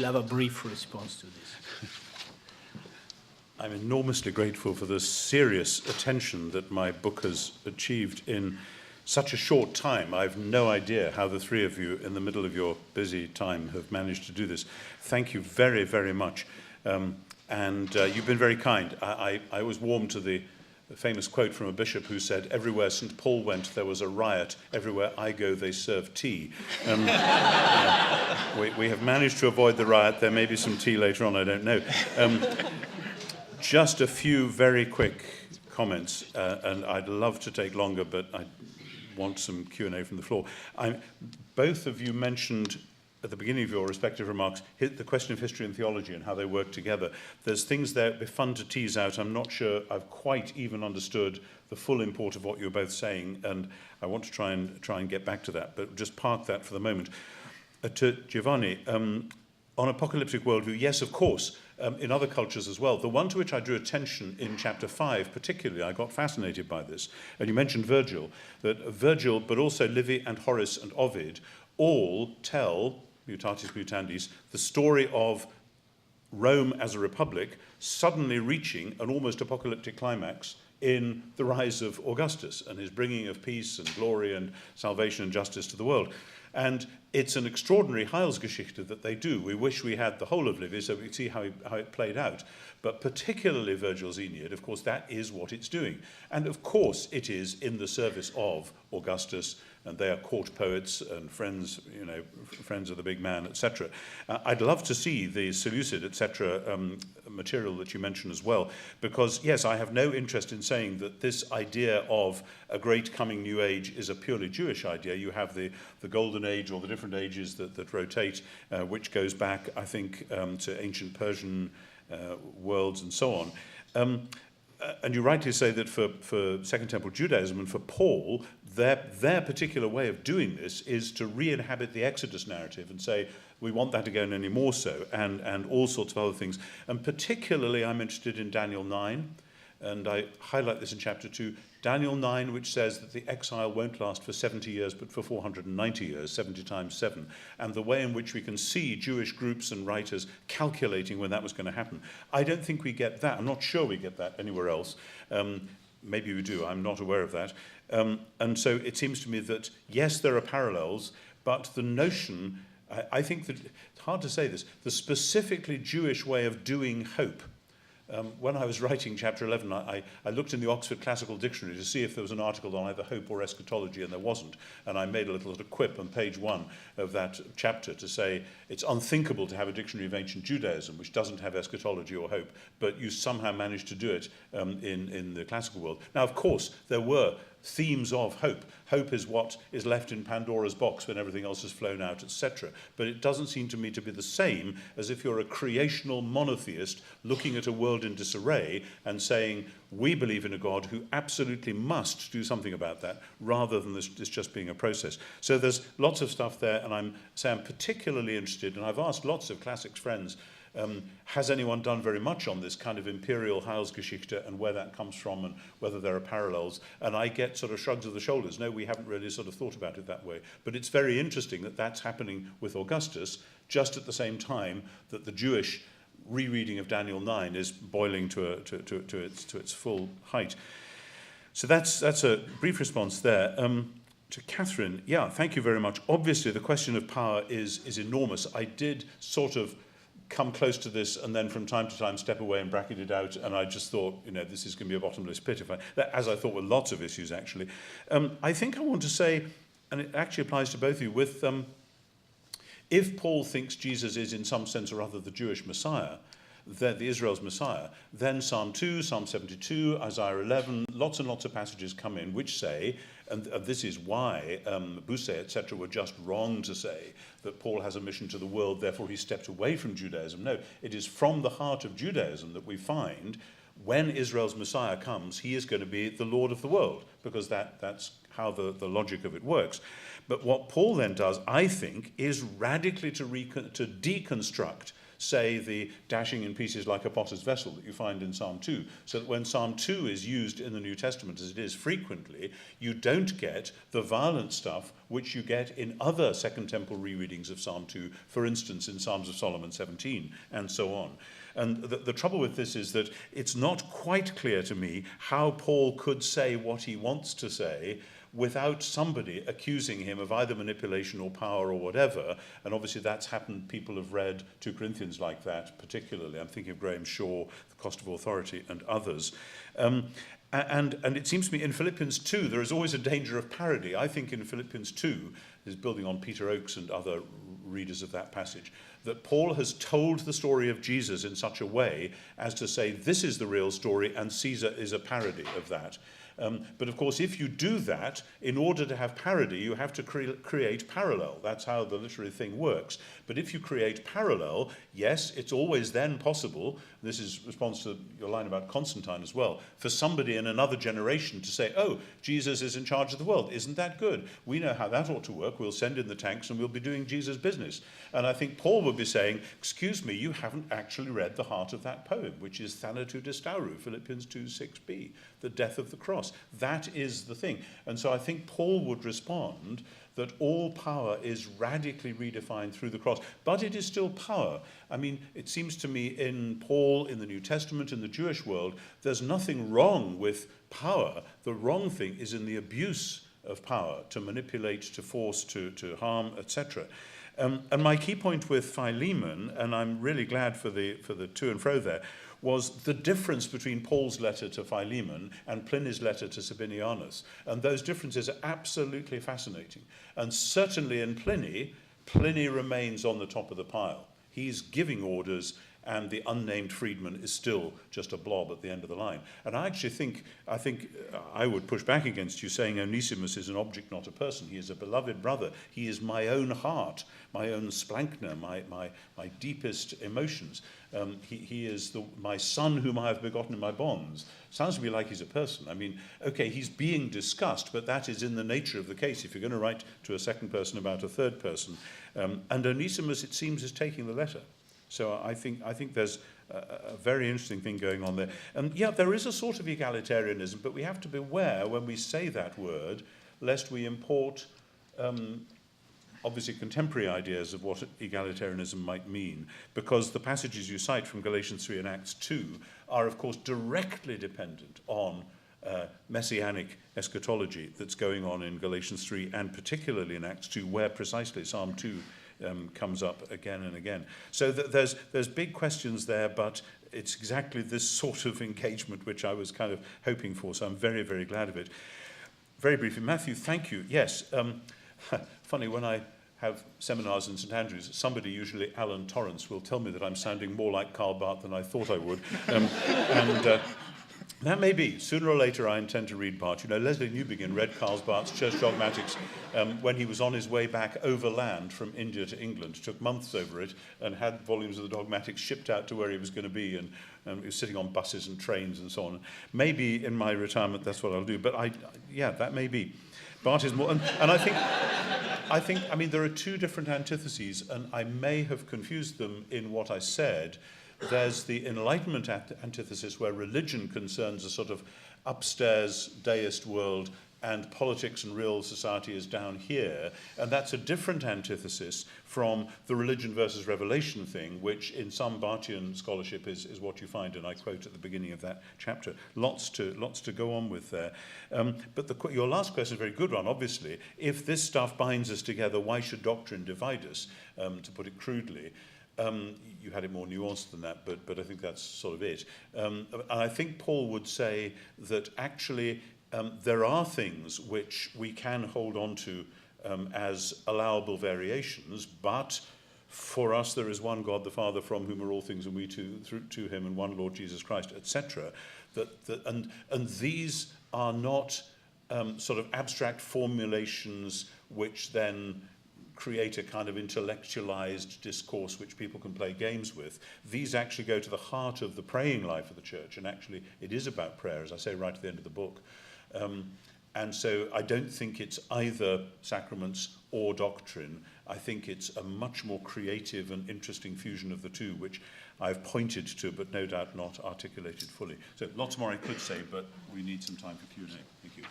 have a brief response to this. I'm enormously grateful for the serious attention that my book has achieved in such a short time. I've no idea how the three of you, in the middle of your busy time, have managed to do this. Thank you very, very much. And you've been very kind. I was warm to the famous quote from a bishop who said, "Everywhere St. Paul went, there was a riot. Everywhere I go, they serve tea." We have managed to avoid the riot. There may be some tea later on, I don't know. Just a few very quick comments, and I'd love to take longer, but I want some Q&A from the floor. Both of you mentioned at the beginning of your respective remarks the question of history and theology and how they work together. There's things there that would be fun to tease out. I'm not sure I've quite even understood the full import of what you're both saying, and I want to try and get back to that, but just park that for the moment. To Giovanni, on apocalyptic worldview, yes, of course, in other cultures as well. The one to which I drew attention in chapter 5, particularly, I got fascinated by this, and you mentioned Virgil, but also Livy and Horace and Ovid all tell, mutatis mutandis, the story of Rome as a republic suddenly reaching an almost apocalyptic climax in the rise of Augustus and his bringing of peace and glory and salvation and justice to the world. And it's an extraordinary Heilsgeschichte that they do. We wish we had the whole of Livy so we could see how it played out. But particularly Virgil's Aeneid, of course, that is what it's doing. And of course it is in the service of Augustus, and they are court poets and friends, friends of the big man, etc. I'd love to see the Seleucid, etc. Material that you mentioned as well, because, yes, I have no interest in saying that this idea of a great coming new age is a purely Jewish idea. You have the Golden Age, or the different ages that rotate, which goes back, I think, to ancient Persian worlds and so on. And you rightly say that for Second Temple Judaism and for Paul, their particular way of doing this is to re-inhabit the Exodus narrative and say, we want that again, any more so, and all sorts of other things. And particularly I'm interested in Daniel 9, and I highlight this in chapter 2, Daniel 9, which says that the exile won't last for 70 years, but for 490 years, 70 times 7, and the way in which we can see Jewish groups and writers calculating when that was going to happen. I don't think we get that. I'm not sure we get that anywhere else. Maybe we do. I'm not aware of that. And so it seems to me that, yes, there are parallels, but the notion, I think that, it's hard to say this, the specifically Jewish way of doing hope. When I was writing chapter 11, I looked in the Oxford Classical Dictionary to see if there was an article on either hope or eschatology, and there wasn't. And I made a little quip on page 1 of that chapter to say it's unthinkable to have a dictionary of ancient Judaism which doesn't have eschatology or hope, but you somehow managed to do it in the classical world. Now, of course, there were themes of hope. Hope is what is left in Pandora's box when everything else has flown out, etc. But it doesn't seem to me to be the same as if you're a creational monotheist looking at a world in disarray and saying, we believe in a God who absolutely must do something about that, rather than this just being a process. So there's lots of stuff there, and I'm particularly interested, and I've asked lots of classics friends, has anyone done very much on this kind of imperial Heilsgeschichte and where that comes from and whether there are parallels? And I get sort of shrugs of the shoulders. No, we haven't really sort of thought about it that way. But it's very interesting that that's happening with Augustus just at the same time that the Jewish rereading of Daniel 9 is boiling to its full height. So that's a brief response there. To Catherine, yeah, thank you very much. Obviously, the question of power is enormous. I did sort of come close to this and then from time to time step away and bracket it out, and I just thought, this is going to be a bottomless pit, as I thought with lots of issues, actually. I think I want to say, and it actually applies to both of you, if Paul thinks Jesus is in some sense or other the Jewish Messiah, the Israel's Messiah, then Psalm 2, Psalm 72, Isaiah 11, lots and lots of passages come in which say, and this is why Bousset, etc., were just wrong to say that Paul has a mission to the world, therefore he stepped away from Judaism. No, it is from the heart of Judaism that we find when Israel's Messiah comes, he is going to be the Lord of the world, because that's how the logic of it works. But what Paul then does, I think, is radically to deconstruct say the dashing in pieces like a potter's vessel that you find in Psalm 2. So that when Psalm 2 is used in the New Testament, as it is frequently, you don't get the violent stuff which you get in other Second Temple rereadings of Psalm 2, for instance, in Psalms of Solomon 17, and so on. And the trouble with this is that it's not quite clear to me how Paul could say what he wants to say without somebody accusing him of either manipulation or power or whatever. And obviously that's happened. People have read 2 Corinthians like that, particularly. I'm thinking of Graham Shaw, The Cost of Authority, and others. And it seems to me in Philippians 2, there is always a danger of parody. I think in Philippians 2, is building on Peter Oakes and other readers of that passage, that Paul has told the story of Jesus in such a way as to say this is the real story and Caesar is a parody of that. But of course, if you do that, in order to have parody, you have to create parallel. That's how the literary thing works. But if you create parallel, yes, it's always then possible, this is response to your line about Constantine as well, for somebody in another generation to say, oh, Jesus is in charge of the world. Isn't that good? We know how that ought to work. We'll send in the tanks and we'll be doing Jesus' business. And I think Paul would be saying, excuse me, you haven't actually read the heart of that poem, which is Thanatou Distauru, Philippians 2:6b, the death of the cross. That is the thing. And so I think Paul would respond that all power is radically redefined through the cross. But it is still power. I mean, it seems to me in Paul, in the New Testament, in the Jewish world, there's nothing wrong with power. The wrong thing is in the abuse of power, to manipulate, to force, to harm, etc. And my key point with Philemon, and I'm really glad for the to and fro there, was the difference between Paul's letter to Philemon and Pliny's letter to Sabinianus. And those differences are absolutely fascinating. And certainly in Pliny remains on the top of the pile. He's giving orders, and the unnamed freedman is still just a blob at the end of the line. And I actually think I would push back against you saying Onesimus is an object, not a person. He is a beloved brother. He is my own heart, my own splankner, my deepest emotions. He is my son whom I have begotten in my bonds. Sounds to me like he's a person. I mean, okay, he's being discussed, but that is in the nature of the case. If you're going to write to a second person about a third person, and Onesimus, it seems, is taking the letter. So I think there's a very interesting thing going on there. And yeah, there is a sort of egalitarianism, but we have to beware when we say that word, lest we import obviously contemporary ideas of what egalitarianism might mean, because the passages you cite from Galatians 3 and Acts 2 are, of course, directly dependent on messianic eschatology that's going on in Galatians 3 and particularly in Acts 2, where precisely Psalm 2 comes up again and again. So there's big questions there, but it's exactly this sort of engagement which I was kind of hoping for, so I'm very, very glad of it. Very briefly, Matthew, thank you. Yes, funny, when I have seminars in St Andrews, somebody, usually Alan Torrance, will tell me that I'm sounding more like Karl Barth than I thought I would. That may be. Sooner or later, I intend to read Barth. You know, Leslie Newbegin read Karl Barth's Church Dogmatics when he was on his way back overland from India to England. Took months over it and had volumes of the Dogmatics shipped out to where he was going to be, and he was sitting on buses and trains and so on. Maybe in my retirement, that's what I'll do. But yeah, that may be. Barth is more, and I think, I mean, there are two different antitheses, and I may have confused them in what I said. There's the Enlightenment antithesis, where religion concerns a sort of upstairs deist world and politics and real society is down here. And that's a different antithesis from the religion versus revelation thing, which in some Barthian scholarship is what you find, and I quote at the beginning of that chapter. Lots to go on with there. But your last question is a very good one, obviously. If this stuff binds us together, why should doctrine divide us, to put it crudely? You had it more nuanced than that, but I think that's sort of it. And I think Paul would say that actually there are things which we can hold on to as allowable variations, but for us there is one God the Father from whom are all things, and we through to him, and one Lord Jesus Christ, etc. And these are not sort of abstract formulations which then create a kind of intellectualized discourse which people can play games with. These actually go to the heart of the praying life of the church, and actually it is about prayer, as I say right at the end of the book. And so I don't think it's either sacraments or doctrine. I think it's a much more creative and interesting fusion of the two, which I've pointed to, but no doubt not articulated fully. So lots more I could say, but we need some time for Q&A. Thank you.